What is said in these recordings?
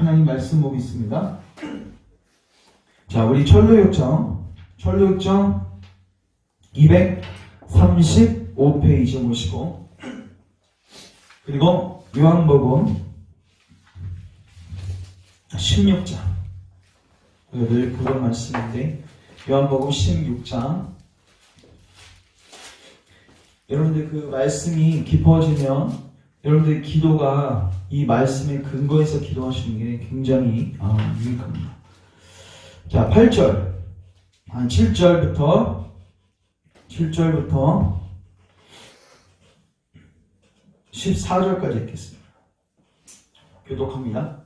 하나님 말씀 보겠습니다. 자, 우리 철로역정 235페이지 보시고, 그리고 요한복음 16장, 늘 그런 말씀인데 요한복음 16장, 여러분들 그 말씀이 깊어지면 여러분들 기도가 이 말씀의 근거에서 기도하시는 게 굉장히 유익합니다. 자, 7절부터 14절까지 읽겠습니다. 교독합니다.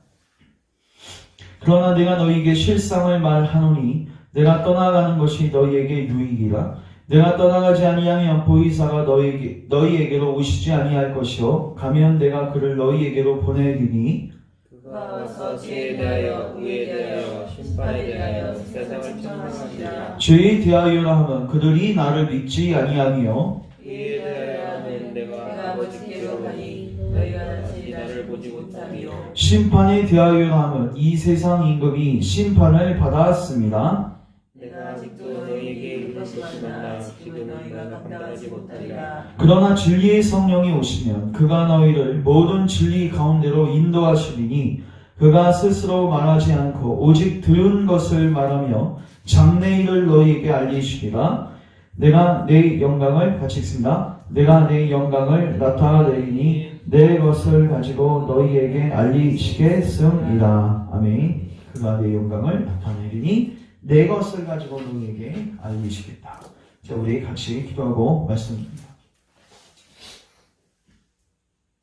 그러나 내가 너희에게 실상을 말하노니 내가 떠나가는 것이 너희에게 유익이라. 내가 떠나가지 아니하면 보이사가 너희에게로 오시지 아니할 것이요 가면 내가 그를 너희에게로 보내리니 그가 와서 죄에 대하여 의에 대하여 심판에 대하여 세상을 평정하시리라. 죄에 대하여라 하면 그들이 나를 믿지 아니하며 의에 대하여 하면 내가 보지기로 하니 너희가 다시 나를 보지 못하며 심판에 대하여라 하면 이 세상 임금이 심판을 받았습니다. 내가 아직도 너희에게 이것이 만나 지금은 너희가 감당하지 못하리라. 그러나 진리의 성령이 오시면 그가 너희를 모든 진리 가운데로 인도하시리니 그가 스스로 말하지 않고 오직 들은 것을 말하며 장래일을 너희에게 알리시리라. 내가 내 영광을 같이 읽습니다. 내가 내 영광을 나타내리니 내 것을 가지고 너희에게 알리시겠음이라. 아멘. 그가 내 영광을 나타내리니 내 것을 가지고 너희에게 알리시겠다. 자, 우리 같이 기도하고 말씀드립니다.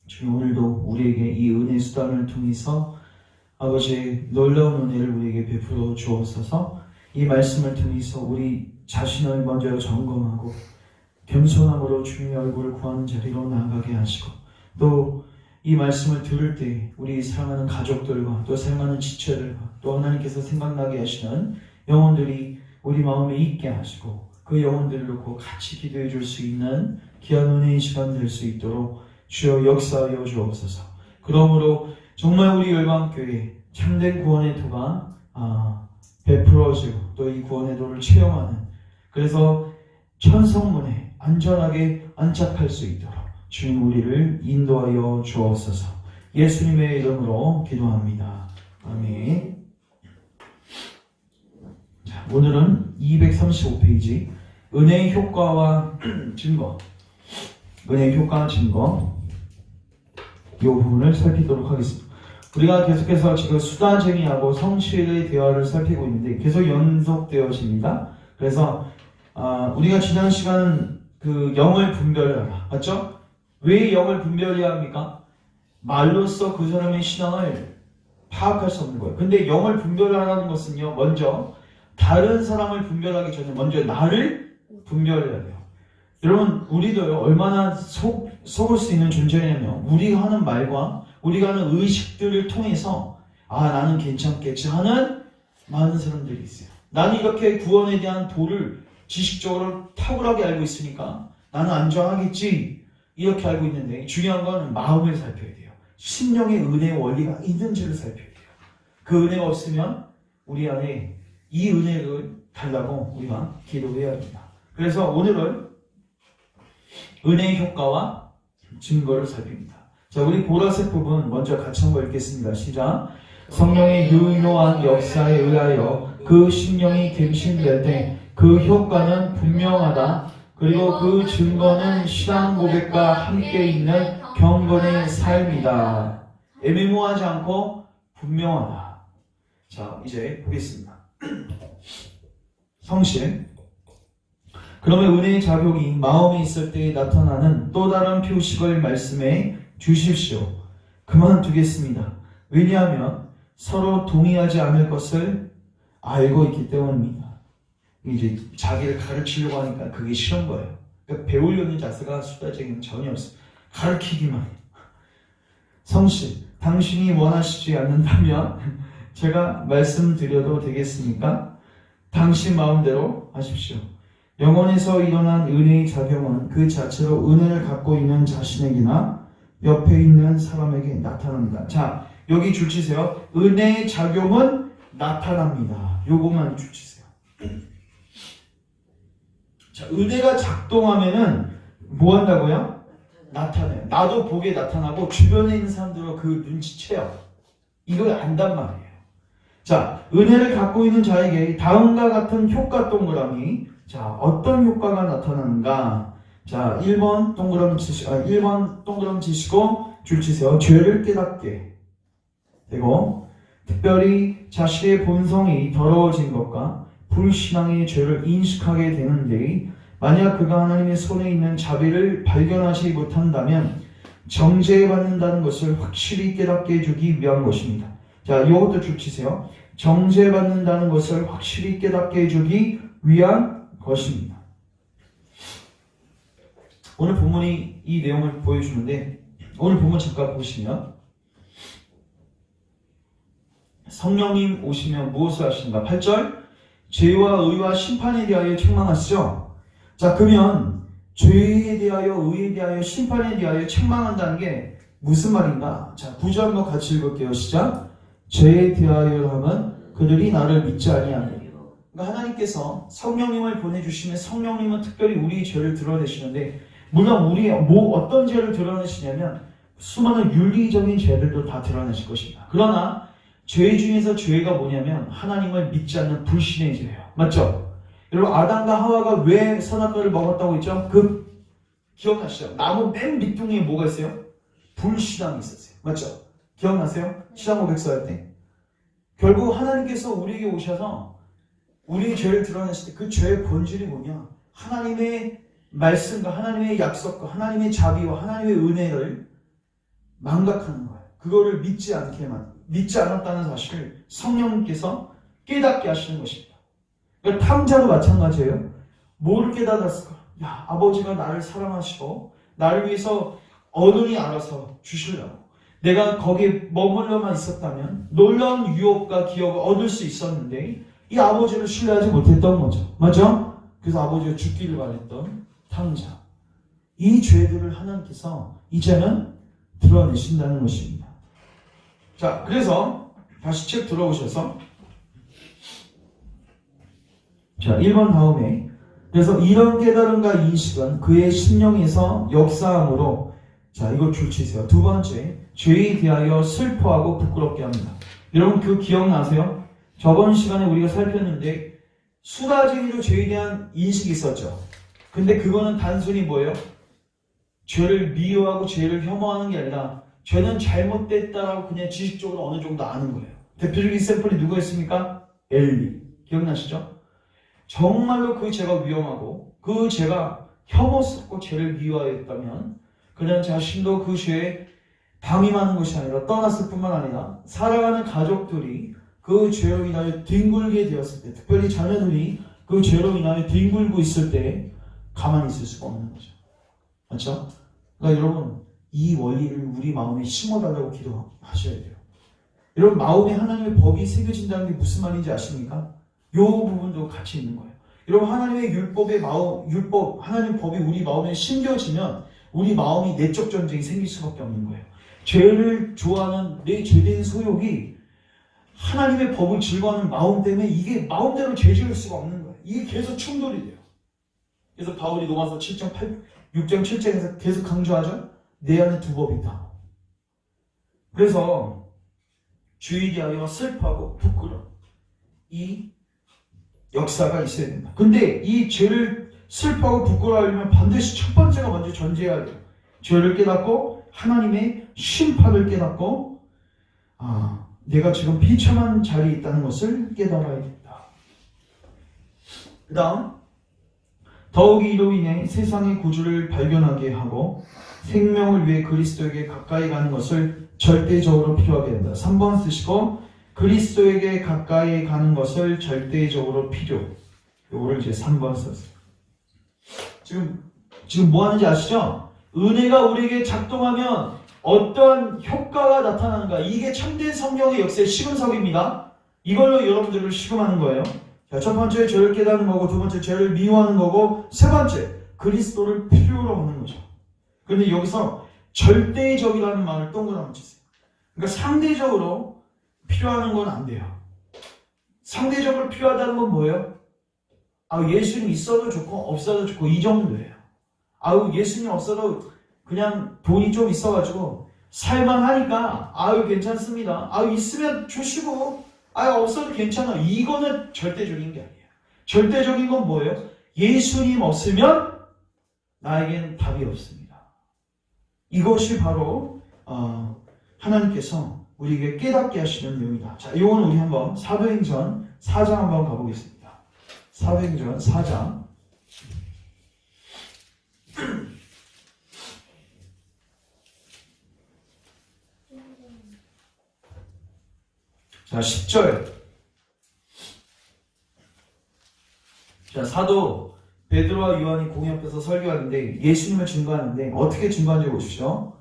주님, 오늘도 우리에게 이 은혜 수단을 통해서 아버지의 놀라운 은혜를 우리에게 베풀어 주옵소서. 이 말씀을 통해서 우리 자신을 먼저 점검하고 겸손함으로 주님의 얼굴을 구하는 자리로 나아가게 하시고, 또 이 말씀을 들을 때 우리 사랑하는 가족들과 또 사랑하는 지체들과 또 하나님께서 생각나게 하시는 영혼들이 우리 마음에 있게 하시고 그 영혼들을 놓고 같이 기도해 줄 수 있는 귀한 은혜의 시간 될 수 있도록 주여 역사하여 주옵소서. 그러므로 정말 우리 열방교회 참된 구원의 도가 베풀어지고 또 이 구원의 도를 체험하는, 그래서 천성문에 안전하게 안착할 수 있도록 주님 우리를 인도하여 주옵소서. 예수님의 이름으로 기도합니다. 아멘. 자, 오늘은 235페이지 은혜의 효과와 증거, 은혜의 효과와 증거, 이 부분을 살피도록 하겠습니다. 우리가 계속해서 지금 수다쟁이하고 성실의 대화를 살피고 있는데 계속 연속되어집니다. 그래서 우리가 지난 시간은 그 영을 분별하라, 맞죠? 왜 영을 분별해야 합니까? 말로써 그 사람의 신앙을 파악할 수 없는 거예요. 근데 영을 분별하라는 것은요, 먼저 다른 사람을 분별하기 전에 먼저 나를 분별해야 돼요. 여러분, 우리도요, 얼마나 속을 수 있는 존재냐면 우리가 하는 말과 우리가 하는 의식들을 통해서 나는 괜찮겠지 하는 많은 사람들이 있어요. 나는 이렇게 구원에 대한 도를 지식적으로 탁월하게 알고 있으니까 나는 안전하겠지 이렇게 알고 있는데, 중요한 건 마음을 살펴야 돼요. 심령의 은혜의 원리가 있는지를 살펴야 돼요. 그 은혜가 없으면 우리 안에 이 은혜를 달라고 우리가 기도해야 합니다. 그래서 오늘은 은혜의 효과와 증거를 살핍니다. 자, 우리 보라색 부분 먼저 같이 한번 읽겠습니다. 시작. 성령의 유효한 역사에 의하여 그 심령이 갱신될 때 그 효과는 분명하다. 그리고 그 증거는 신앙 고백과 함께 있는 경건의 삶이다. 애매모호하지 않고 분명하다. 자, 이제 보겠습니다. 성실. 그러면 은혜의 작용이 마음에 있을 때 나타나는 또 다른 표식을 말씀해 주십시오. 그만두겠습니다. 왜냐하면 서로 동의하지 않을 것을 알고 있기 때문입니다. 이제 자기를 가르치려고 하니까 그게 싫은 거예요. 그러니까 배우려는 자세가 수다쟁이는 전혀 없어요. 가르치기만 해요. 성실. 당신이 원하시지 않는다면 제가 말씀드려도 되겠습니까? 당신 마음대로 하십시오. 영혼에서 일어난 은혜의 작용은 그 자체로 은혜를 갖고 있는 자신에게나 옆에 있는 사람에게 나타납니다. 자, 여기 줄치세요. 은혜의 작용은 나타납니다. 요것만 줄치세요. 자, 은혜가 작동하면은 뭐 한다고요? 나타내요. 나도 보기에 나타나고 주변에 있는 사람들은 그 눈치채요. 이걸 안단 말이에요. 자, 은혜를 갖고 있는 자에게 다음과 같은 효과 동그라미. 자, 어떤 효과가 나타나는가? 자, 1번 동그라미 치시고 줄치세요. 죄를 깨닫게 되고, 특별히 자신의 본성이 더러워진 것과 불신앙의 죄를 인식하게 되는데, 만약 그가 하나님의 손에 있는 자비를 발견하지 못한다면 정죄받는다는 것을 확실히 깨닫게 해주기 위한 것입니다. 자, 이것도 줄치세요. 정죄받는다는 것을 확실히 깨닫게 해주기 위한 것입니다. 오늘 본문이 이 내용을 보여주는데, 오늘 본문 잠깐 보시면 성령님 오시면 무엇을 하시는가? 8절, 죄와 의와 심판에 대하여 책망하시죠. 자, 그러면 죄에 대하여, 의에 대하여, 심판에 대하여 책망한다는 게 무슨 말인가? 자, 9절 한번 같이 읽을게요. 시작. 죄에 대하여 하면 그들이 나를 믿지 아니하니. 그러니까 하나님께서 성령님을 보내주시면 성령님은 특별히 우리의 죄를 드러내시는데, 물론 우리 어떤 죄를 드러내시냐면 수많은 윤리적인 죄들도 다 드러내실 것입니다. 그러나 죄 중에서 죄가 뭐냐면 하나님을 믿지 않는 불신의 죄예요. 맞죠? 여러분, 아담과 하와가 왜 선악과를 먹었다고 했죠? 기억나시죠? 나무 맨 밑둥이에 뭐가 있어요? 불신앙이 있었어요. 맞죠? 기억나세요? 시장 고백서 할 때. 결국 하나님께서 우리에게 오셔서 우리의 죄를 드러내실 때 그 죄의 본질이 뭐냐? 하나님의 말씀과 하나님의 약속과 하나님의 자비와 하나님의 은혜를 망각하는 거예요. 그거를 믿지 않았다는 사실을 성령님께서 깨닫게 하시는 것입니다. 그러니까 탕자도 마찬가지예요. 뭐를 깨닫았을까? 야, 아버지가 나를 사랑하시고 나를 위해서 어른이 알아서 주시려고, 내가 거기에 머물러만 있었다면 놀라운 유업과 기업을 얻을 수 있었는데 이 아버지를 신뢰하지 못했던 거죠. 맞죠? 그래서 아버지가 죽기를 바랬던 탕자. 이 죄들을 하나님께서 이제는 드러내신다는 것입니다. 자, 그래서 다시 책 들어오셔서 자, 1번 다음에, 그래서 이런 깨달음과 인식은 그의 심령에서 역사함으로, 자, 이거 줄치세요. 두 번째, 죄에 대하여 슬퍼하고 부끄럽게 합니다. 여러분, 그 기억나세요? 저번 시간에 우리가 살폈는데 수가지로 죄에 대한 인식이 있었죠. 근데 그거는 단순히 뭐예요? 죄를 미워하고 죄를 혐오하는 게 아니라 죄는 잘못됐다라고 그냥 지식적으로 어느 정도 아는 거예요. 대표적인 샘플이 누구였습니까? 엘리. 기억나시죠? 정말로 그 죄가 위험하고 그 죄가 혐오스럽고 죄를 미워했다면 그냥 자신도 그 죄에 방임하는 것이 아니라 떠났을 뿐만 아니라 살아가는 가족들이 그 죄로 인하여 뒹굴게 되었을 때, 특별히 자녀들이 그 죄로 인하여 뒹굴고 있을 때 가만히 있을 수가 없는 거죠. 맞죠? 그러니까 여러분, 이 원리를 우리 마음에 심어달라고 기도하셔야 돼요. 여러분, 마음에 하나님의 법이 새겨진다는 게 무슨 말인지 아십니까? 이 부분도 같이 있는 거예요. 여러분, 하나님의 율법, 하나님 법이 우리 마음에 심겨지면 우리 마음이 내적 전쟁이 생길 수밖에 없는 거예요. 죄를 좋아하는 내 죄된 소욕이 하나님의 법을 즐거워하는 마음 때문에 이게 마음대로 죄 지을 수가 없는 거예요. 이게 계속 충돌이 돼요. 그래서 바울이 로마서 6장 7장에서 계속 강조하죠. 내 안에 두 법이 있다. 그래서 죄에 대하여 슬퍼하고 부끄러워. 이 역사가 있어야 된다. 근데 이 죄를 슬퍼하고 부끄러워하려면 반드시 첫 번째가 먼저 전제해야 돼요. 죄를 깨닫고 하나님의 심판을 깨닫고 내가 지금 비참한 자리에 있다는 것을 깨달아야 된다. 그 다음, 더욱이 이로 인해 세상의 구주를 발견하게 하고 생명을 위해 그리스도에게 가까이 가는 것을 절대적으로 필요하게 된다. 3번 쓰시고 그리스도에게 가까이 가는 것을 절대적으로 필요. 요거를 이제 3번 썼어요. 지금 뭐 하는지 아시죠? 은혜가 우리에게 작동하면 어떠한 효과가 나타나는가? 이게 참된 성령의 역사의 시금석입니다. 이걸로 여러분들을 시금하는 거예요. 자, 첫 번째 죄를 깨닫는 거고, 두 번째 죄를 미워하는 거고, 세 번째 그리스도를 필요로 하는 거죠. 그런데 여기서 절대적이라는 말을 동그라미 치세요. 그러니까 상대적으로 필요한 건 안 돼요. 상대적으로 필요하다는 건 뭐예요? 예수님 있어도 좋고 없어도 좋고 이 정도예요. 예수님 없어도 그냥 돈이 좀 있어가지고 살만하니까 괜찮습니다. 있으면 주시고 없어도 괜찮아. 이거는 절대적인 게 아니에요. 절대적인 건 뭐예요? 예수님 없으면 나에겐 답이 없습니다. 이것이 바로 하나님께서 우리에게 깨닫게 하시는 내용이다. 자, 이건 우리 한번 사도행전 4장 한번 가보겠습니다. 사도행전 4장 자, 10절. 자, 사도 베드로와 요한이 공회 앞에서 설교하는데 예수님을 증거하는데 어떻게 증거하는지 보십시오.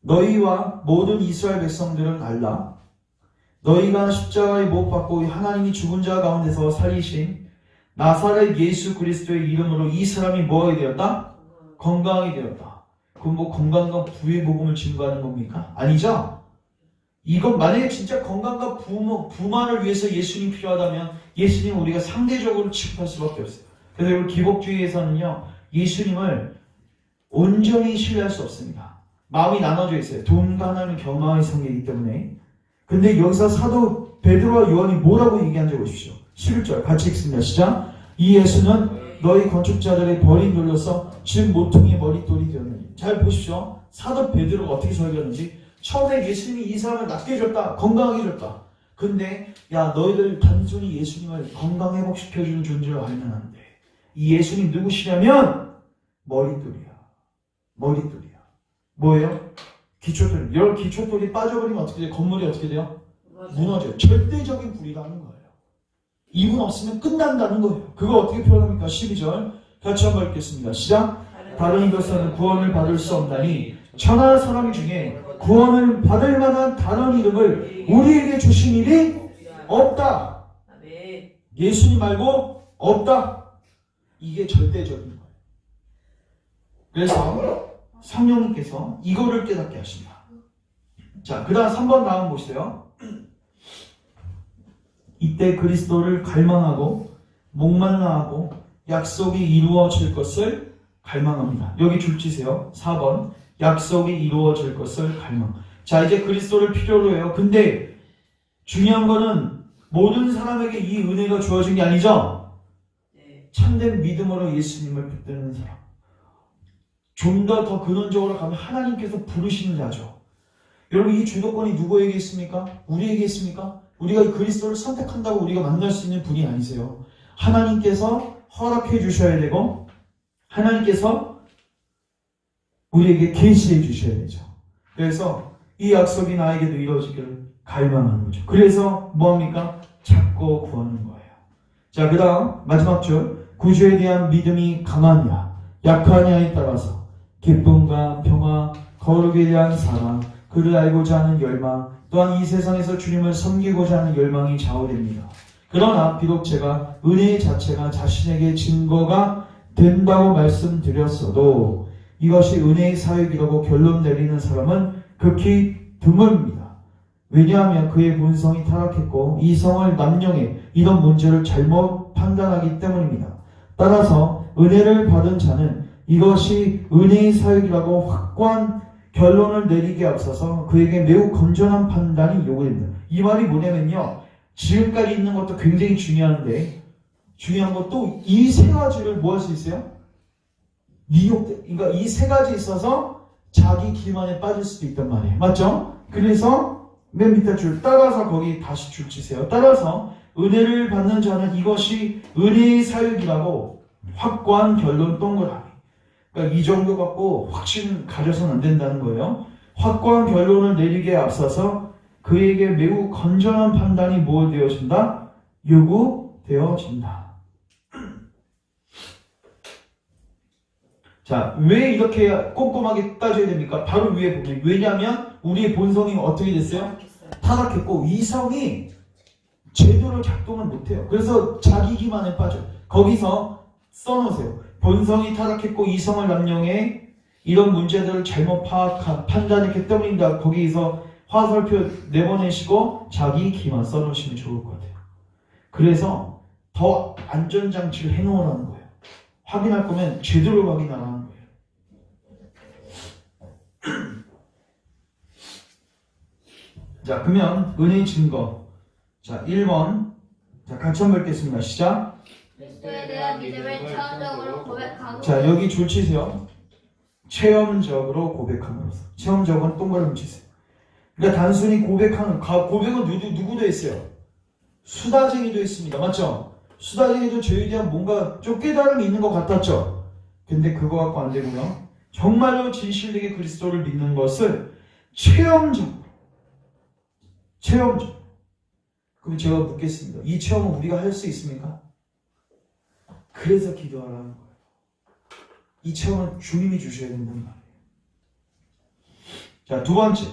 너희와 모든 이스라엘 백성들은 알라. 너희가 십자가에 못 박고 하나님이 죽은 자 가운데서 살리신 나사렛 예수 그리스도의 이름으로 이 사람이 뭐가 되었다? 건강하게 되었다. 그럼 건강과 부의 복음을 증거하는 겁니까? 아니죠? 이건 만약에 진짜 건강과 부만을 위해서 예수님이 필요하다면 예수님 우리가 상대적으로 취급할 수밖에 없어요. 그래서 여러분 기복주의에서는요 예수님을 온전히 신뢰할 수 없습니다. 마음이 나눠져 있어요. 돈과 하나님은 경망의 관계이기 때문에. 근데 여기서 사도 베드로와 요한이 뭐라고 얘기한지 보십시오. 11절 같이 읽습니다. 시작. 이 예수는 너희 건축자들의 버린 돌로서 즉 모퉁이의 머릿돌이 되었느니. 잘 보십시오. 사도 베드로가 어떻게 설교하는지. 처음에 예수님이 이 사람을 낫게 해줬다. 건강하게 해줬다. 근데 너희들 단순히 예수님을 건강 회복시켜주는 존재로 알면 안 돼. 이 예수님 누구시냐면 머릿돌이야. 뭐예요? 기초돌. 여러분 기초돌이 빠져버리면 어떻게 돼요? 건물이 어떻게 돼요? 무너져요. 절대적인 불이가 하는 거예요. 이분 없으면 끝난다는 거예요. 그거 어떻게 표현합니까? 12절 같이 한번 읽겠습니다. 시작. 다른 이것은 구원을 받을 수 없나니 천하 사람 중에 구원을 받을 만한 다른 이름을 우리에게 주신 일이 없다. 예수님 말고 없다. 이게 절대적인 거예요. 그래서 성령님께서 이거를 깨닫게 하십니다. 자, 그 다음 3번 다음 보세요. 이때 그리스도를 갈망하고 목말라하고 약속이 이루어질 것을 갈망합니다. 여기 줄치세요. 4번 약속이 이루어질 것을 갈망. 자, 이제 그리스도를 필요로 해요. 근데 중요한 거는 모든 사람에게 이 은혜가 주어진 게 아니죠? 참된 믿음으로 예수님을 붙드는 사람. 좀 더 근원적으로 가면 하나님께서 부르시는 자죠. 여러분 이 주도권이 누구에게 있습니까? 우리에게 있습니까? 우리가 그리스도를 선택한다고 우리가 만날 수 있는 분이 아니세요. 하나님께서 허락해 주셔야 되고 하나님께서 우리에게 계시해 주셔야 되죠. 그래서 이 약속이 나에게도 이루어지기를 갈망하는 거죠. 그래서 뭐합니까? 찾고 구하는 거예요. 자, 그 다음 마지막 줄. 구주에 대한 믿음이 강하냐 약하냐에 따라서 기쁨과 평화, 거룩에 대한 사랑, 그를 알고자 하는 열망, 또한 이 세상에서 주님을 섬기고자 하는 열망이 좌우됩니다. 그러나 비록 제가 은혜 자체가 자신에게 증거가 된다고 말씀드렸어도 이것이 은혜의 사역이라고 결론 내리는 사람은 극히 드뭅니다. 왜냐하면 그의 본성이 타락했고 이성을 남용해 이런 문제를 잘못 판단하기 때문입니다. 따라서 은혜를 받은 자는 이것이 은혜의 사역이라고 확고한 결론을 내리기에 앞서서 그에게 매우 건전한 판단이 요구됩니다. 이 말이 뭐냐면요. 지금까지 있는 것도 굉장히 중요한데 중요한 것도 이 세 가지를 뭐 할 수 있어요? 그러니까 이 세 가지 있어서 자기 기만에 빠질 수도 있단 말이에요. 맞죠? 그래서 맨 밑에 줄 따라서 거기 다시 줄 치세요. 따라서 은혜를 받는 자는 이것이 은혜의 사역이라고 확고한 결론 동그라미. 그러니까 이 정도 갖고 확신 가져서는 안 된다는 거예요. 확고한 결론을 내리기에 앞서서 그에게 매우 건전한 판단이 뭐 되어진다? 요구되어진다. 자, 왜 이렇게 꼼꼼하게 따져야 됩니까? 바로 위에 보면 왜냐하면 우리의 본성이 어떻게 됐어요? 타락했고 이성이 제대로 작동을 못해요. 그래서 자기 기만에 빠져요. 거기서 써놓으세요. 본성이 타락했고 이성을 남용해 이런 문제들을 잘못 판단했기 때문입니다. 거기서 화살표 내보내시고 자기 기만 써놓으시면 좋을 것 같아요. 그래서 더 안전장치를 해놓으라는 거예요. 확인할 거면 제대로 확인하라는 거예요. 자, 그러면 은혜의 증거. 자, 1번. 자, 같이 한번 읽겠습니다. 시작. 그리스도에 대한 믿음을 체험적으로 고백하고 자, 여기 줄 치세요. 체험적으로 고백함으로써. 체험적은 동그라미 치세요. 그러니까 단순히 고백하는, 고백은 누구도 했어요. 수다쟁이도 했습니다. 맞죠? 수다쟁이도 저에 대한 뭔가 좀 깨달음이 있는 것 같았죠? 근데 그거 갖고 안 되고요. 정말로 진실되게 그리스도를 믿는 것을 체험적으로. 그럼 제가 묻겠습니다. 이 체험은 우리가 할 수 있습니까? 그래서 기도하라는 거예요. 이 체험은 주님이 주셔야 된단 말이에요. 자, 두 번째.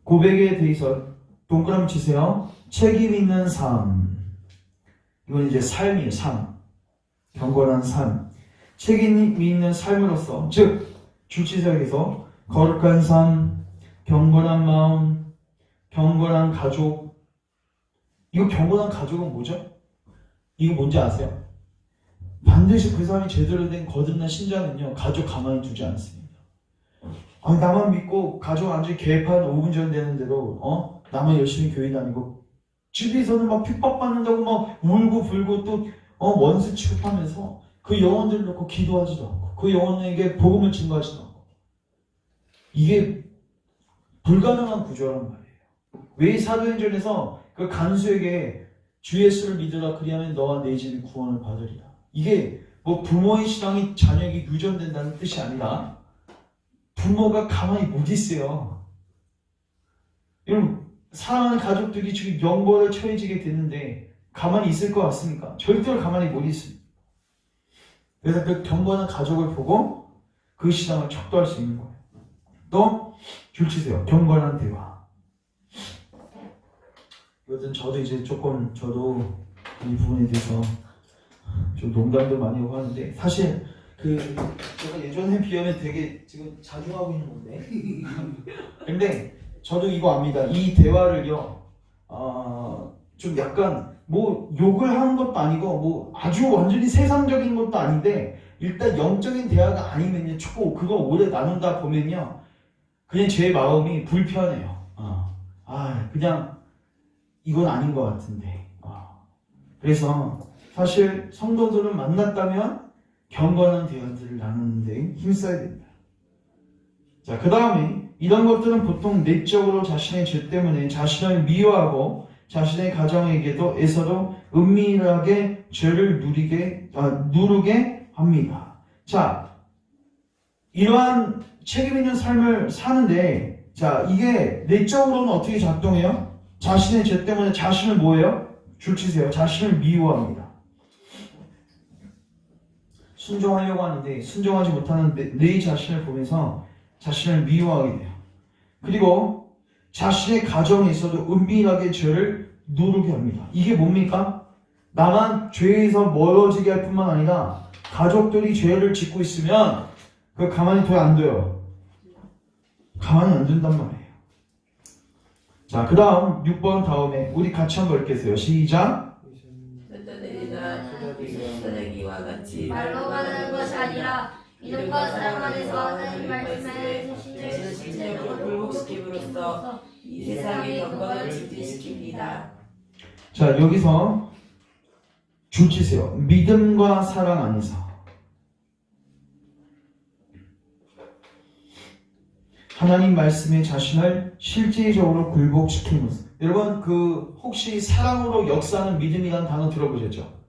고백에 대해서 동그라미 치세요. 책임 있는 삶. 이건 이제 삶이에요. 삶. 경건한 삶. 책임 있는 삶으로서, 즉 주치석에서 거룩한 삶, 경건한 마음, 경건한 가족. 이거 경건한 가족은 뭐죠? 이거 뭔지 아세요? 반드시 그 사람이 제대로 된 거듭난 신자는요, 가족 가만히 두지 않습니다. 나만 믿고 가족 완전히 개판 5분 전 되는 대로 나만 열심히 교회 다니고 집에서는 막 핍박받는다고 막 울고 불고 또 원수 취급하면서 그 영혼들을 놓고 기도하지도 않고 그 영혼에게 복음을 증거하지도 않고 이게 불가능한 구조란 말이에요. 왜 사도행전에서 그 간수에게 주 예수를 믿으라 그리하면 너와 내 집이 구원을 받으리라. 이게 뭐 부모의 신앙이 자녀에게 유전된다는 뜻이 아니라 부모가 가만히 못 있어요. 여러분 사랑하는 가족들이 지금 영벌에 처해지게 됐는데 가만히 있을 것 같습니까? 절대로 가만히 못 있습니다. 그래서 그 경건한 가족을 보고 그 신앙을 척도할 수 있는 거예요. 또 줄치세요. 경건한 대화. 이것은 저도 이제 조금 저도 이 부분에 대해서 좀 농담도 많이 하고 하는데 사실 제가 예전에 비하면 되게 지금 자중하고 있는 건데 근데 저도 이거 압니다. 이 대화를요 좀 약간 뭐 욕을 하는 것도 아니고 뭐 아주 완전히 세상적인 것도 아닌데 일단 영적인 대화가 아니면요 그거 오래 나눈다 보면요 그냥 제 마음이 불편해요. 그냥 이건 아닌 것 같은데 그래서 사실 성도들을 만났다면 경건한 대화들을 나누는 데 힘써야 됩니다. 자, 그 다음에 이런 것들은 보통 내적으로 자신의 죄 때문에 자신을 미워하고 자신의 가정에게도 애써도 은밀하게 죄를 누르게 합니다. 자, 이러한 책임 있는 삶을 사는데 자, 이게 내적으로는 어떻게 작동해요? 자신의 죄 때문에 자신을 뭐예요? 줄치세요. 자신을 미워합니다. 순종하려고 하는데 순종하지 못하는 내 자신을 보면서 자신을 미워하게 돼요. 그리고 자신의 가정에 있어도 은밀하게 죄를 누르게 합니다. 이게 뭡니까? 나만 죄에서 멀어지게 할 뿐만 아니라 가족들이 죄를 짓고 있으면 그거 가만히 둬야 안 돼요. 가만히 안 둔단 말이에요. 자, 그 다음 6번 다음에 우리 같이 한번 읽겠어요. 시작. 흩어내리나 흩어내기와 같이 말로 하는 것이 아니라 믿음과 사랑 안에서 하는 말씀에 자신을 실제로 굴복시킴으로써 이 세상의 경건을 증진시킵니다. 자, 여기서 줄치세요. 믿음과 사랑 안에서. 하나님 말씀에 자신을 실제적으로 굴복시키면서. 여러분 혹시 사랑으로 역사하는 믿음이라는 단어 들어보셨죠?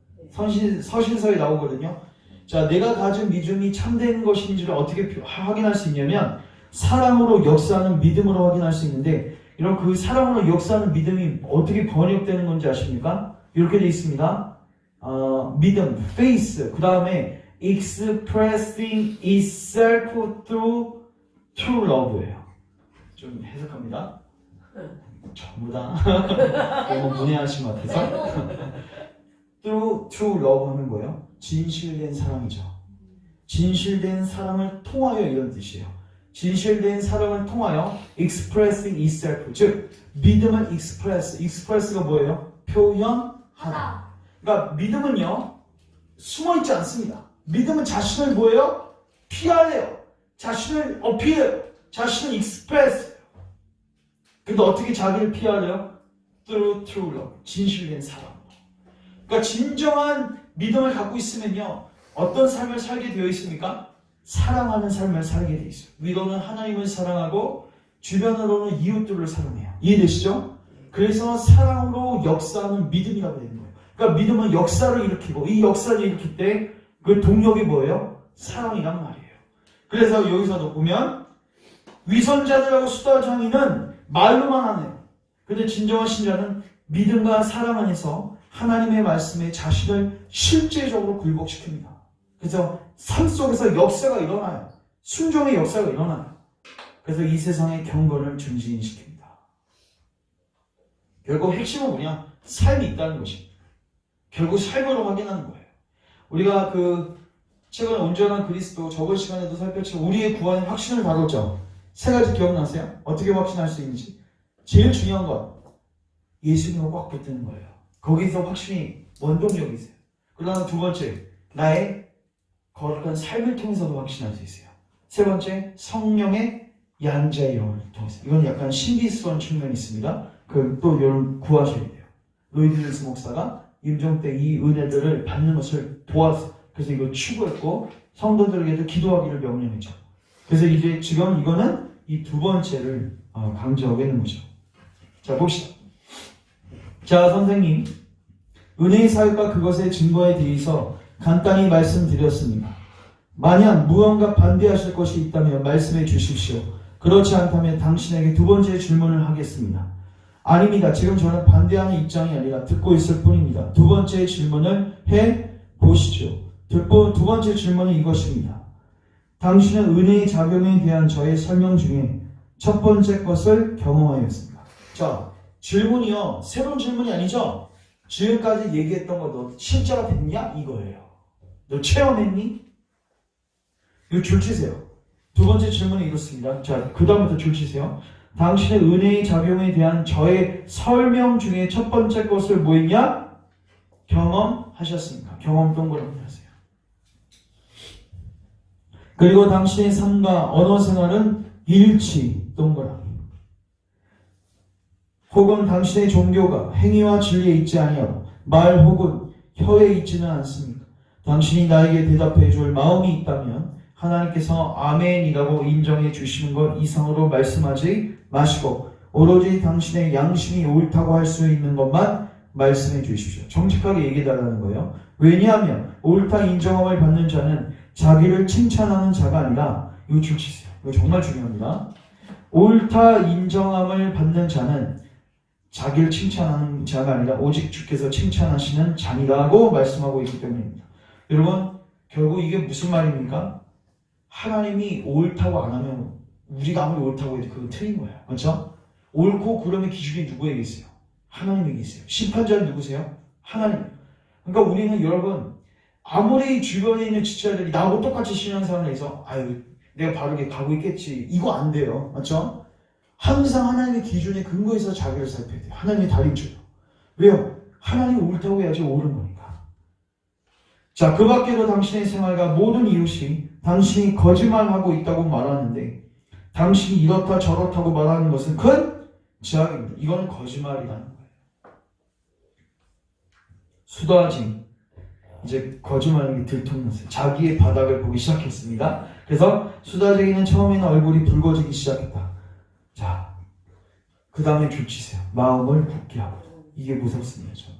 서신서에 나오거든요. 자, 내가 가진 믿음이 참된 것인지를 어떻게 확인할 수 있냐면 사랑으로 역사하는 믿음으로 확인할 수 있는데 이런 그 사랑으로 역사하는 믿음이 어떻게 번역되는 건지 아십니까? 이렇게 되어 있습니다. 믿음, faith, 그 다음에 expressing itself through true love예요. 좀 해석합니다. 전부 다 너무 문외하신 것 같아서 through true love 하는 거예요. 진실된 사랑이죠. 진실된 사랑을 통하여 이런 뜻이에요. 진실된 사랑을 통하여 expressing itself, 즉 믿음은 express가 뭐예요? 표현하다. 하다. 그러니까 믿음은요 숨어있지 않습니다. 믿음은 자신을 뭐예요? PR해요. 자신을 어필해요. 자신을 express해요. 근데 어떻게 자기를 PR해요? Through true love, 진실된 사랑. 그러니까 진정한 믿음을 갖고 있으면요 어떤 삶을 살게 되어 있습니까? 사랑하는 삶을 살게 되어 있어요. 위로는 하나님을 사랑하고 주변으로는 이웃들을 사랑해요. 이해되시죠? 그래서 사랑으로 역사하는 믿음이라고 되는 거예요. 그러니까 믿음은 역사를 일으키고 이 역사를 일으킬 때 그 동력이 뭐예요? 사랑이란 말이에요. 그래서 여기서도 보면 위선자들하고 수다장이는 말로만 하네요. 근데 진정한 신자는 믿음과 사랑 안에서 하나님의 말씀에 자신을 실제적으로 굴복시킵니다. 그래서 삶 속에서 역사가 일어나요. 순종의 역사가 일어나요. 그래서 이 세상의 경건을 증진시킵니다. 결국 핵심은 뭐냐? 삶이 있다는 것입니다. 결국 삶으로 확인하는 거예요. 우리가 최근에 온전한 그리스도 저번 시간에도 살폈지만 우리의 구원의 확신을 다뤘죠. 세 가지 기억나세요? 어떻게 확신할 수 있는지. 제일 중요한 건 예수님을 꽉 붙드는 거예요. 거기서 확신이 원동력이 있어요. 그다음 두 번째, 나의 거룩한 삶을 통해서도 확신할 수 있어요. 세 번째, 성령의 양자의 영을 통해서. 이건 약간 신비스러운 측면이 있습니다. 또 여러분 구하셔야 돼요. 로이드 윌슨 목사가 임종 때 이 은혜들을 받는 것을 도왔어요. 그래서 이거 추구했고 성도들에게도 기도하기를 명령했죠. 그래서 이제 지금 이거는 이 두 번째를 강조하고 있는 거죠. 자, 봅시다. 자, 선생님, 은혜의 사역과 그것의 증거에 대해서 간단히 말씀드렸습니다. 만약 무언가 반대하실 것이 있다면 말씀해 주십시오. 그렇지 않다면 당신에게 두 번째 질문을 하겠습니다. 아닙니다. 지금 저는 반대하는 입장이 아니라 듣고 있을 뿐입니다. 두 번째 질문을 해 보시죠. 두 번째 질문은 이것입니다. 당신은 은혜의 작용에 대한 저의 설명 중에 첫 번째 것을 경험하였습니다. 자, 질문이요. 새로운 질문이 아니죠? 지금까지 얘기했던 거 너 실제가 됐냐? 이거예요. 너 체험했니? 이거 줄 치세요. 두 번째 질문은 이렇습니다. 자, 그 다음부터 줄 치세요. 당신의 은혜의 작용에 대한 저의 설명 중에 첫 번째 것을 뭐였냐? 경험하셨습니까? 경험 동그라미 하세요. 그리고 당신의 삶과 언어 생활은 일치 동그라미. 혹은 당신의 종교가 행위와 진리에 있지 아니하고 말 혹은 혀에 있지는 않습니까? 당신이 나에게 대답해 줄 마음이 있다면 하나님께서 아멘이라고 인정해 주시는 것 이상으로 말씀하지 마시고 오로지 당신의 양심이 옳다고 할 수 있는 것만 말씀해 주십시오. 정직하게 얘기해달라는 거예요. 왜냐하면 옳다 인정함을 받는 자는 자기를 칭찬하는 자가 아니라 이거 줄 치세요. 이거 정말 중요합니다. 옳다 인정함을 받는 자는 자기를 칭찬하는 자가 아니라 오직 주께서 칭찬하시는 자니라고 말씀하고 있기 때문입니다. 여러분, 결국 이게 무슨 말입니까? 하나님이 옳다고 안 하면 우리가 아무리 옳다고 해도 그건 틀린 거예요. 그렇죠? 옳고 그름의 기준이 누구에게 있어요? 하나님에게 있어요. 심판자는 누구세요? 하나님. 그러니까 우리는 여러분 아무리 주변에 있는 지체들이 나하고 똑같이 신앙생활을 해서 아유 내가 바르게 가고 있겠지 이거 안 돼요. 맞죠? 항상 하나님의 기준에 근거해서 자기를 살펴야 돼요. 하나님의 다리줄로. 왜요? 하나님이 옳다고 해야지 옳은 거니까. 자, 그 밖에도 당신의 생활과 모든 이웃이 당신이 거짓말하고 있다고 말하는데 당신이 이렇다 저렇다고 말하는 것은 큰 죄악입니다. 이거는 거짓말이라는 거예요. 수다쟁이 이제 거짓말이 들통났어요. 자기의 바닥을 보기 시작했습니다. 그래서 수다쟁이는 처음에는 얼굴이 붉어지기 시작했다. 자, 그 다음에 줄치세요. 마음을 굳게 하고. 이게 무섭습니다. 저는.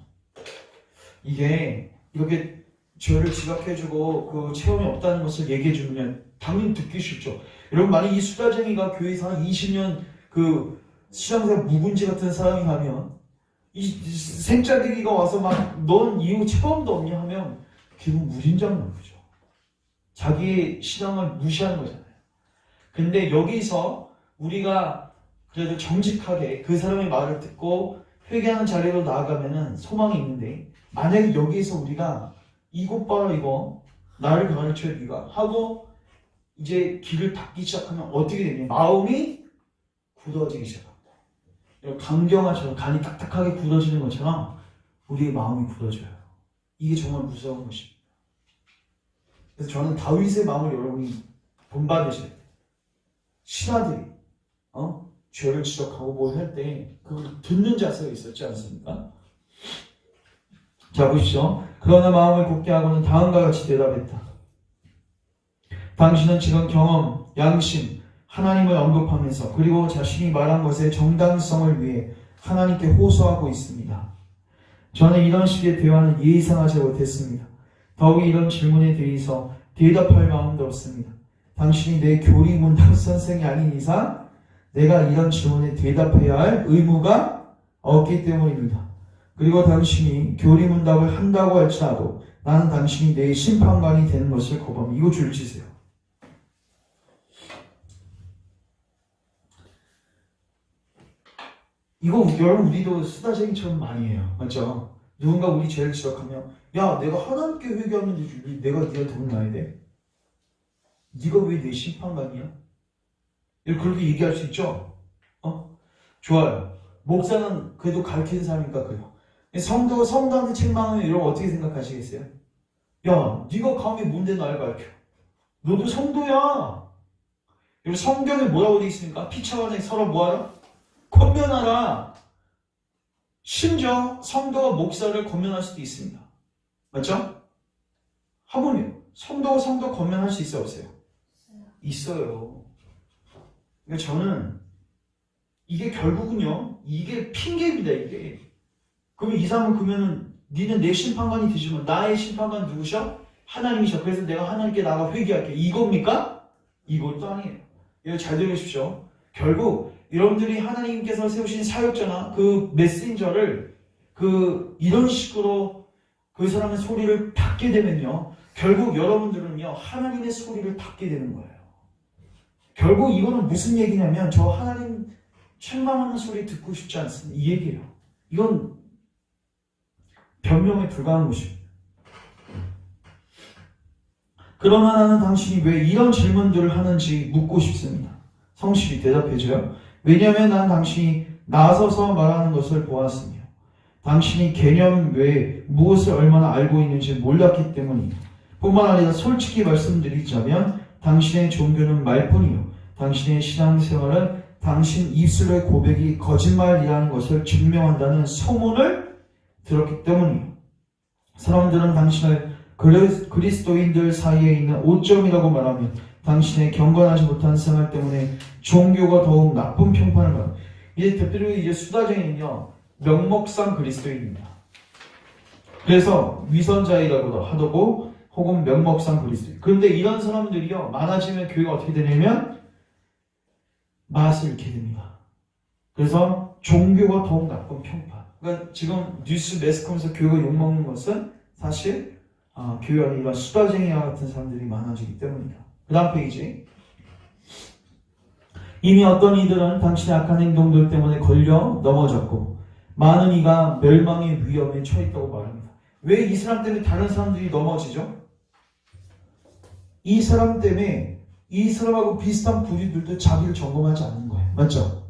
이게 이렇게 죄를 지각해주고 그 체험이 없다는 것을 얘기해주면 당연히 듣기 싫죠. 여러분 만약 이 수다쟁이가 교회에서 한 20년 그 신앙생활 묵은지 같은 사람이 하면 이 생짜대기가 와서 막 넌 이후 체험도 없냐 하면 기분 무진장 나죠. 자기의 신앙을 무시하는 거잖아요. 근데 여기서 우리가 그래도 정직하게 그 사람의 말을 듣고 회개하는 자리로 나아가면은 소망이 있는데 만약에 여기에서 우리가 이것 봐라 이거 나를 가르쳐 네가 하고 이제 길을 닫기 시작하면 어떻게 되냐? 마음이 굳어지기 시작합니다. 강경화처럼 간이 딱딱하게 굳어지는 것처럼 우리의 마음이 굳어져요. 이게 정말 무서운 것입니다. 그래서 저는 다윗의 마음을 여러분이 본받으셔야 돼요. 신하들이 죄를 지적하고 뭘 할 때 그걸 듣는 자세가 있었지 않습니까? 자, 보십시오. 그러나 마음을 굳게 하고는 다음과 같이 대답했다. 당신은 지금 경험, 양심, 하나님을 언급하면서 그리고 자신이 말한 것의 정당성을 위해 하나님께 호소하고 있습니다. 저는 이런 식의 대화는 예상하지 못했습니다. 더욱이 이런 질문에 대해서 대답할 마음도 없습니다. 당신이 내 교리문답 선생이 아닌 이상 내가 이런 질문에 대답해야 할 의무가 없기 때문입니다. 그리고 당신이 교리문답을 한다고 할지라도 나는 당신이 내 심판관이 되는 것을 거부합니다. 이거 줄치세요. 이거 여러분 우리도 수다쟁이처럼 많이 해요. 맞죠? 누군가 우리 죄를 지적하면 야 내가 하나님께 회개하는데 내가 네한테 혼나야 돼? 네가 왜 내 심판관이야? 그렇게 얘기할 수 있죠? 좋아요. 목사는 그래도 가르치는 사람이니까 그래요. 성도가 성도한테 책망하면 여러분 어떻게 생각하시겠어요? 야 네가 감히 뭔데 날 가르쳐? 너도 성도야. 여러분 성경에 뭐라고 되어 있습니까? 피차간에 서로 뭐하라? 권면하라. 심지어 성도가 목사를 권면할 수도 있습니다. 맞죠? 하물며 성도가 성도 권면할 수 있어요? 없어요? 있어요. 그러니까 저는 이게 결국은요, 이게 핑계입니다. 이게. 그러면 이 사람은 그러면은 니는 내 심판관이 되지만 나의 심판관 누구셔? 하나님이셔. 그래서 내가 하나님께 나가 회개할게. 이겁니까? 이것도 아니에요. 이거 잘 들으십시오. 결국 여러분들이 하나님께서 세우신 사역자나 그 메신저를 이런 식으로 그 사람의 소리를 받게 되면요, 결국 여러분들은요 하나님의 소리를 받게 되는 거예요. 결국 이거는 무슨 얘기냐면 저 하나님 책망하는 소리 듣고 싶지 않습니다. 이 얘기예요. 이건 변명에 불과한 것입니다. 그러나 나는 당신이 왜 이런 질문들을 하는지 묻고 싶습니다. 성실히 대답해줘요. 왜냐하면 나는 당신이 나서서 말하는 것을 보았으며 당신이 개념 외에 무엇을 얼마나 알고 있는지 몰랐기 때문이다. 뿐만 아니라 솔직히 말씀드리자면 당신의 종교는 말뿐이요 당신의 신앙생활은 당신 입술의 고백이 거짓말이라는 것을 증명한다는 소문을 들었기 때문이요. 사람들은 당신을 그리스도인들 사이에 있는 오점이라고 말하며 당신의 경건하지 못한 생활 때문에 종교가 더욱 나쁜 평판을 받아. 이제 대표적으로 이제 수다쟁이는요 명목상 그리스도인입니다. 그래서 위선자이라고도 하고 혹은 명목상 그리스도인. 그런데 이런 사람들이요 많아지면 교회가 어떻게 되냐면 맛을 잃게 됩니다. 그래서 종교가 더욱 나쁜 평판. 그러니까 지금 뉴스 매스컴에서 교회가 욕먹는 것은 사실 교회 안에 이런 수다쟁이와 같은 사람들이 많아지기 때문이다. 그 다음 페이지. 이미 어떤 이들은 당신의 악한 행동들 때문에 걸려 넘어졌고 많은 이가 멸망의 위험에 처했다고 말합니다. 왜 이 사람 때문에 다른 사람들이 넘어지죠? 이 사람 때문에 이 사람하고 비슷한 부류들도 자기를 점검하지 않는 거예요. 맞죠?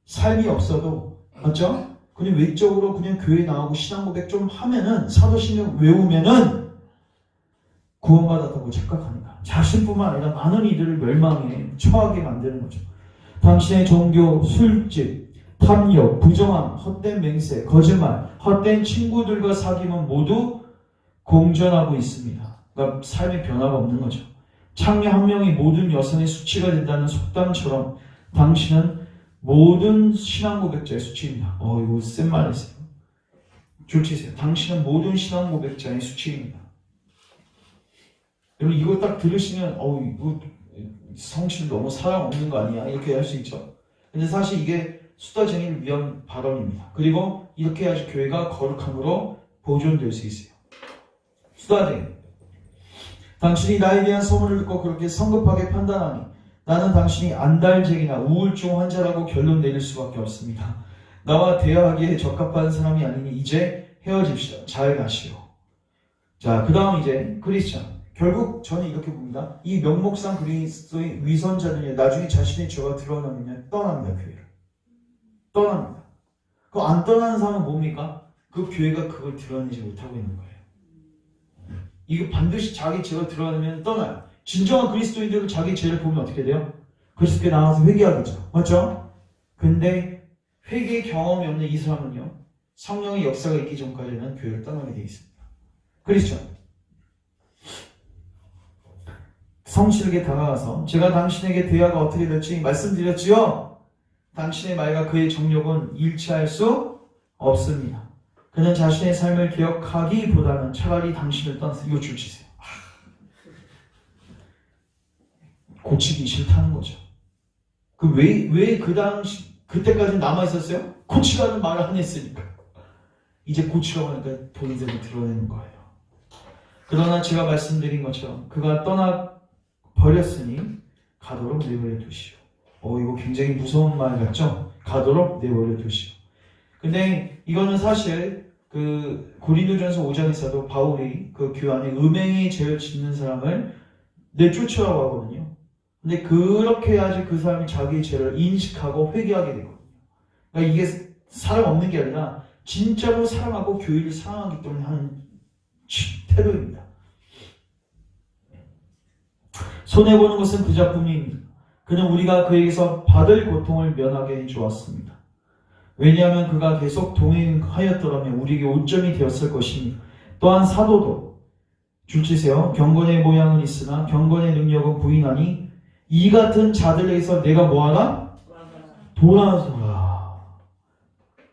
삶이 없어도 맞죠? 그냥 외적으로 그냥 교회 나오고 신앙 고백 좀 하면은 사도신경 외우면은 구원받았다고 착각하는 거야. 자신뿐만 아니라 많은 이들을 멸망에 처하게 만드는 거죠. 당신의 종교, 술집, 탐욕, 부정함, 헛된 맹세, 거짓말, 헛된 친구들과 사귐은 모두 공존하고 있습니다. 그러니까 삶의 변화가 없는 거죠. 창녀 한 명이 모든 여성의 수치가 된다는 속담처럼 당신은 모든 신앙 고백자의 수치입니다. 이거 센 말이세요. 줄치세요. 당신은 모든 신앙 고백자의 수치입니다. 여러분 이거 딱 들으시면 이거 성실 너무 사랑 없는 거 아니야? 이렇게 할 수 있죠. 근데 사실 이게 수다쟁이를 위한 발언입니다. 그리고 이렇게 해야지 교회가 거룩함으로 보존될 수 있어요. 수다쟁이. 당신이 나에 대한 소문을 듣고 그렇게 성급하게 판단하니 나는 당신이 안달쟁이나 우울증 환자라고 결론 내릴 수밖에 없습니다. 나와 대화하기에 적합한 사람이 아니니 이제 헤어집시다. 잘 가시오. 자, 그 다음 이제 크리스찬. 결국 저는 이렇게 봅니다. 이 명목상 그리스도의 위선자들이 나중에 자신의 죄가 드러나면 떠납니다. 교회를. 떠납니다. 그 안 떠나는 사람은 뭡니까? 그 교회가 그걸 드러내지 못하고 있는 거예요. 이거 반드시 자기 죄가 드러나면 떠나요. 진정한 그리스도인들은 자기 죄를 보면 어떻게 돼요? 그리스도께 나와서 회개하겠죠. 맞죠? 근데 회개 경험이 없는 이 사람은요, 성령의 역사가 있기 전까지는 교회를 떠나게 되어 있습니다. 그렇죠? 성실하게 다가가서 제가 당신에게 대화가 어떻게 될지 말씀드렸지요? 당신의 말과 그의 정력은 일치할 수 없습니다. 그는 자신의 삶을 기억하기보다는 차라리 당신을 떠나서 이거 줄치세요. 고치기 싫다는 거죠. 왜 그 당시 그때까지 남아 있었어요? 고치라는 말을 안 했으니까. 이제 고치라고 하니까 본인들이 드러내는 거예요. 그러나 제가 말씀드린 것처럼 그가 떠나 버렸으니 가도록 내버려 두시오. 이거 굉장히 무서운 말 같죠? 가도록 내버려 두시오. 근데 이거는 사실 그 고린도전서 5장에서도 바울이 그 교회 안에 음행의 죄를 짓는 사람을 내쫓으라고 하거든요. 근데 그렇게 해야지 그 사람이 자기의 죄를 인식하고 회개하게 되거든요. 그러니까 이게 사랑 없는 게 아니라 진짜로 사랑하고 교회를 사랑하기 때문에 하는 태도입니다. 손해보는 것은 그 작품입니다. 그는 우리가 그에게서 받을 고통을 면하게 해주었습니다. 왜냐하면 그가 계속 동행하였더라면 우리에게 오점이 되었을 것이니 또한 사도도 줄치세요. 경건의 모양은 있으나 경건의 능력은 부인하니 이 같은 자들에게서 내가 뭐하라?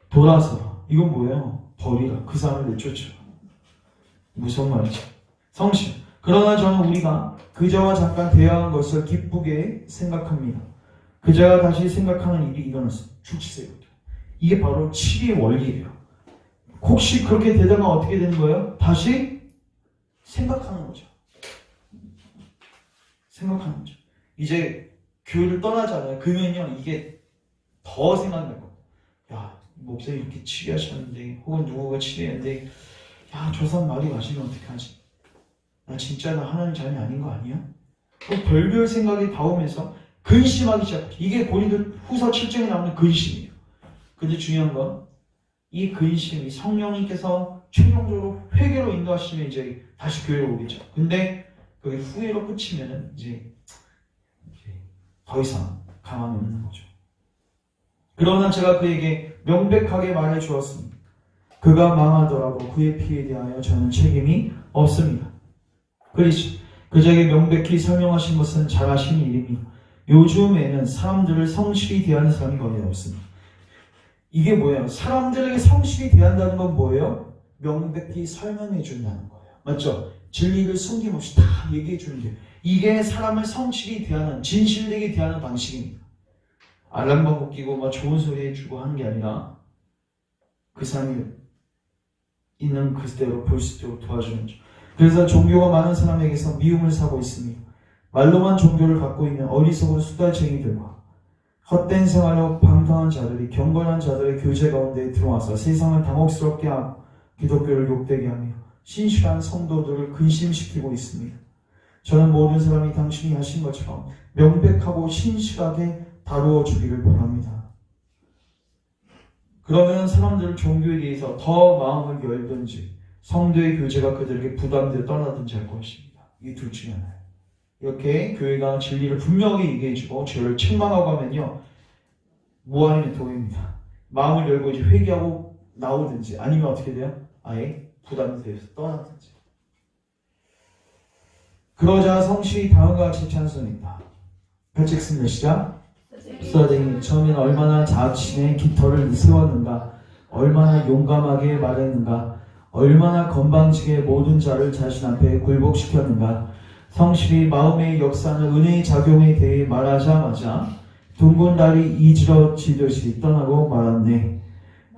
돌아서라. 이건 뭐예요? 버리라. 그 사람을 내쫓으라. 무슨 말이죠? 성실. 그러나 저는 우리가 그자와 잠깐 대화한 것을 기쁘게 생각합니다. 그자가 다시 생각하는 일이 일어났습니다. 줄치세요. 이게 바로 7의 원리예요. 혹시 그렇게 되다가 어떻게 되는 거예요? 다시 생각하는 거죠. 생각하는 거죠. 이제 교회를 떠나잖아요. 그러면요, 이게 더 생각날 거예요. 야, 목사님 이렇게 치료하셨는데, 혹은 누구가 치료했는데, 야, 저 사람 말이 맞으면 어떡하지? 나 진짜 나 하나님 자녀 아닌 거 아니야? 별별 생각이 다 오면서 근심하기 시작해요. 이게 고린도 후서 7장에 나오는 근심이에요. 근데 중요한 건 이 근심이 성령님께서 최종적으로 회개로 인도하시면 이제 다시 교회로 오겠죠. 근데 그게 후회로 끝이면 이제 더 이상 가망이 없는 거죠. 그러나 제가 그에게 명백하게 말해 주었습니다. 그가 망하더라도 그의 피에 대하여 저는 책임이 없습니다. 그렇죠. 그자에게 명백히 설명하신 것은 잘하신 일입니다. 요즘에는 사람들을 성실히 대하는 사람이 거의 없습니다. 이게 뭐예요? 사람들에게 성실히 대한다는 건 뭐예요? 명백히 설명해 준다는 거예요. 맞죠? 진리를 숨김없이 다 얘기해 주는 게 이게 사람을 성실히 대하는, 진실되게 대하는 방식입니다. 알람방구 끼고 막 좋은 소리 해주고 하는 게 아니라 그 사람이 있는 그대로 볼 수 있도록 도와주는 거죠. 그래서 종교가 많은 사람에게서 미움을 사고 있습니다. 말로만 종교를 갖고 있는 어리석은 수달쟁이들과 헛된 생활로 방탕한 자들이 경건한 자들의 교제 가운데 들어와서 세상을 당혹스럽게 하고 기독교를 욕되게 하며 신실한 성도들을 근심시키고 있습니다. 저는 모든 사람이 당신이 하신 것처럼 명백하고 신실하게 다루어 주기를 바랍니다. 그러면 사람들은 종교에 대해서 더 마음을 열든지 성도의 교제가 그들에게 부담되어 떠나든지 할 것입니다. 이 둘 중에 하나예요. 이렇게 교회가 진리를 분명히 얘기해주고 죄를 책망하고 하면요, 무한의 도입니다. 마음을 열고 이제 회개하고 나오든지 아니면 어떻게 돼요? 아예 부담이 되어서 떠나든지. 그러자 성실히 다음과 같이 찬송입니다. 같이 읽습니다. 시작. 수다쟁이 처음에는 얼마나 자신의 깃털을 세웠는가, 얼마나 용감하게 말했는가, 얼마나 건방지게 모든 자를 자신 앞에 굴복시켰는가. 성실히 마음의 역사는 은혜의 작용에 대해 말하자마자 둥근 달이 이지러지듯이 떠나고 말았네.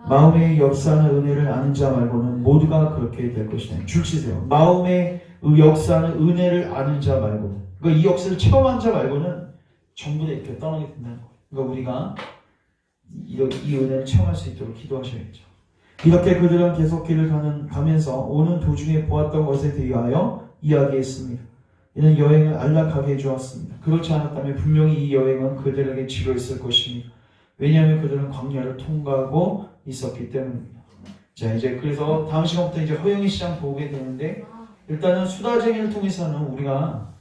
마음의 역사는 은혜를 아는 자 말고는 모두가 그렇게 될 것이네. 줄치세요. 마음의 역사는 은혜를 아는 자 말고는, 그러니까 이 역사를 체험한 자 말고는 전부 다 이렇게 떠나게 된다는 거예요. 그러니까 우리가 이 은혜를 체험할 수 있도록 기도하셔야겠죠. 이렇게 그들은 계속 길을 가면서 오는 도중에 보았던 것에 대하여 이야기했습니다. 이는 여행을 안락하게 해주었습니다. 그렇지 않았다면 분명히 이 여행은 그들에게 지루했을 것입니다. 왜냐하면 그들은 광야를 통과하고 있었기 때문입니다. 자, 이제 그래서 다음 시간부터 이제 허영의 시장 보게 되는데, 일단은 수다쟁이를 통해서는 우리가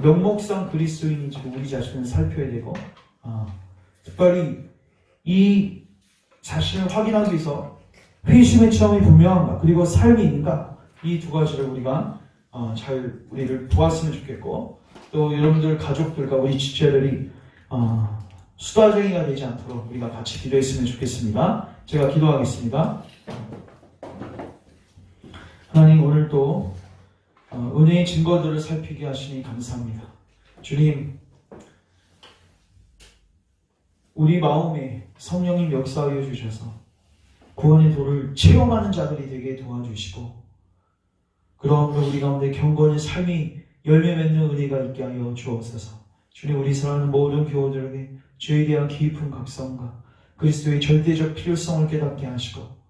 명목상 그리스도인인지 우리 자신을 살펴야 되고, 특별히 이 자신을 확인하기 위해서 회심의 체험이 분명한가, 그리고 삶이 있는가, 이 두 가지를 우리가 잘 우리를 보았으면 좋겠고, 또 여러분들 가족들과 우리 지체들이 수다쟁이가 되지 않도록 우리가 같이 기도했으면 좋겠습니다. 제가 기도하겠습니다. 하나님, 오늘도 은혜의 증거들을 살피게 하시니 감사합니다. 주님, 우리 마음에 성령님 역사하여 주셔서 구원의 도를 체험하는 자들이 되게 도와주시고, 그러므로 우리 가운데 경건의 삶이 열매 맺는 은혜가 있게 하여 주옵소서. 주님, 우리 사랑하는 모든 교우들에게 주에 대한 깊은 각성과 그리스도의 절대적 필요성을 깨닫게 하시고,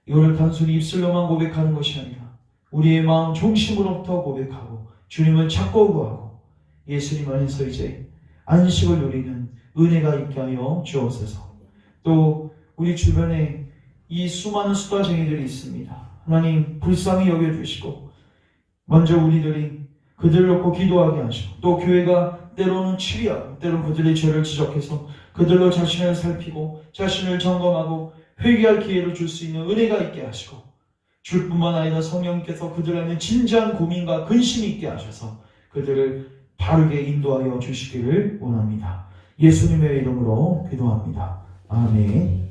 이거를 단순히 입술로만 고백하는 것이 아니라 우리의 마음 중심으로부터 고백하고 주님을 찾고 구하고 예수님 안에서 이제 안식을 누리는 은혜가 있게 하여 주옵소서. 또 우리 주변에 이 수많은 수다쟁이들이 있습니다. 하나님, 불쌍히 여겨주시고 먼저 우리들이 그들을 놓고 기도하게 하시고, 또 교회가 때로는 치리하고 때로는 그들의 죄를 지적해서 그들로 자신을 살피고 자신을 점검하고 회개할 기회를 줄 수 있는 은혜가 있게 하시고, 줄 뿐만 아니라 성령께서 그들 안에 진지한 고민과 근심이 있게 하셔서 그들을 바르게 인도하여 주시기를 원합니다. 예수님의 이름으로 기도합니다. 아멘.